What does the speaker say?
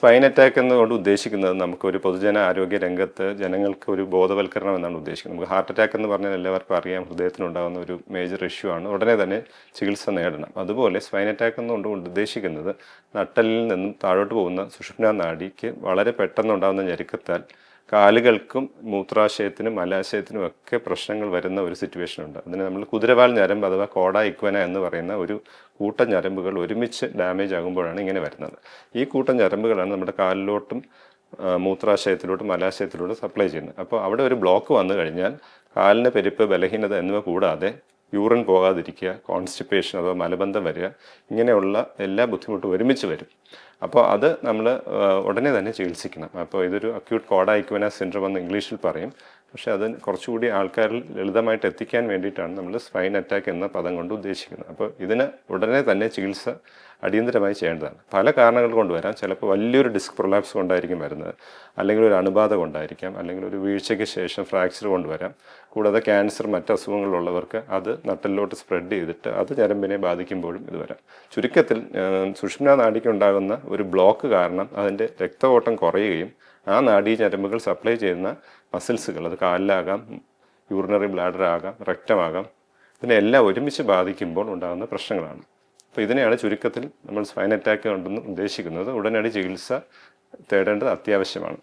Spine attack എന്നുകൊണ്ട് ഉദ്ദേശിക്കുന്നത് നമുക്കൊരു പൊതുജന ആരോഗ്യ രംഗത്ത് ജനങ്ങൾക്ക് ഒരു ബോധവൽക്കരണം എന്നാണ് ഉദ്ദേശിക്കുന്നത്. നമുക്ക് ഹാർട്ട് അറ്റാക്ക് എന്ന് പറഞ്ഞാൽ എല്ലാവർക്കും അറിയാം, ഹൃദയത്തിനുണ്ടാകുന്ന ഒരു മേജർ ഇഷ്യൂ ആണ്, ഉടനെ തന്നെ ചികിത്സ നേടണം. അതുപോലെ സ്പൈൻ അറ്റാക്ക് എന്നുകൊണ്ട് ഉദ്ദേശിക്കുന്നത് നട്ടലിൽ നിന്നും താഴോട്ട് പോകുന്ന സുഷുമ്നാ നാഡിക്ക് വളരെ പെട്ടെന്നുണ്ടാകുന്ന ഞെരുക്കത്താൽ കാലുകൾക്കും മൂത്രാശയത്തിനും മലാശയത്തിനും ഒക്കെ പ്രശ്നങ്ങൾ വരുന്ന ഒരു സിറ്റുവേഷൻ ഉണ്ട്. അതിന് നമ്മൾ കുതിരവാൽ ഞരമ്പ് അഥവാ കോഡ ഇക്വന എന്ന് പറയുന്ന ഒരു കൂട്ടം ഞരമ്പുകൾ ഒരുമിച്ച് ഡാമേജ് ആകുമ്പോഴാണ് ഇങ്ങനെ വരുന്നത്. ഈ കൂട്ടം ഞരമ്പുകളാണ് നമ്മുടെ കാലിലോട്ടും മൂത്രാശയത്തിലോട്ടും മലാശയത്തിലോട്ടും സപ്ലൈ ചെയ്യുന്നത്. അപ്പോൾ അവിടെ ഒരു ബ്ലോക്ക് വന്നു കഴിഞ്ഞാൽ കാലിന് പെരുപ്പ്, ബലഹീനത എന്നിവ കൂടാതെ യൂറിൻ പോകാതിരിക്കുക, കോൺസ്റ്റിപ്പേഷൻ അഥവാ മലബന്ധം വരിക, ഇങ്ങനെയുള്ള എല്ലാ ബുദ്ധിമുട്ടും ഒരുമിച്ച് വരും. അപ്പോൾ അത് നമ്മൾ ഉടനെ തന്നെ ചികിത്സിക്കണം. അപ്പോൾ ഇതൊരു അക്യൂട്ട് കോഡ ഇക്വന സിൻഡ്രോം എന്ന് ഇംഗ്ലീഷിൽ പറയും. പക്ഷേ അത് കുറച്ചുകൂടി ആൾക്കാരിൽ ലളിതമായിട്ട് എത്തിക്കാൻ വേണ്ടിയിട്ടാണ് നമ്മൾ സ്പൈൻ അറ്റാക്ക് എന്ന പദം കൊണ്ട് ഉദ്ദേശിക്കുന്നത്. അപ്പോൾ ഇതിന് ഉടനെ തന്നെ ചികിത്സ അടിയന്തരമായി ചെയ്യേണ്ടതാണ്. പല കാരണങ്ങൾ കൊണ്ട് വരാം. ചിലപ്പോൾ വലിയൊരു ഡിസ്ക് പ്രൊലാപ്സ് കൊണ്ടായിരിക്കും വരുന്നത്, അല്ലെങ്കിൽ ഒരു അണുബാധ കൊണ്ടായിരിക്കാം, അല്ലെങ്കിൽ ഒരു വീഴ്ചയ്ക്ക് ശേഷം ഫ്രാക്ചർ കൊണ്ടുവരാം. കൂടാതെ ക്യാൻസർ, മറ്റ് അസുഖങ്ങളുള്ളവർക്ക് അത് നട്ടലിലോട്ട് സ്പ്രെഡ് ചെയ്തിട്ട് അത് ഞരമ്പിനെ ബാധിക്കുമ്പോഴും ഇത് വരാം. ചുരുക്കത്തിൽ സുഷുമ്നാ നാഡിക്കുണ്ടാകുന്ന ഒരു ബ്ലോക്ക് കാരണം അതിൻ്റെ രക്തഓട്ടം കുറയുകയും ആ നാഡീ ഞരമ്പുകൾ സപ്ലൈ ചെയ്യുന്ന മസിൽസുകൾ, അത് കാലിലാകാം, യൂറിനറി ബ്ലാഡർ ആകാം, റെക്റ്റമാകാം, ഇതിനെല്ലാം ഒരുമിച്ച് ബാധിക്കുമ്പോൾ ഉണ്ടാകുന്ന പ്രശ്നങ്ങളാണ്. അപ്പോൾ ഇതിനെയാണ് ചുരുക്കത്തിൽ നമ്മൾ സ്പൈൻ അറ്റാക്ക് കൊണ്ടെന്ന് ഉദ്ദേശിക്കുന്നത്. ഉടനടി ചികിത്സ തേടേണ്ടത് അത്യാവശ്യമാണ്.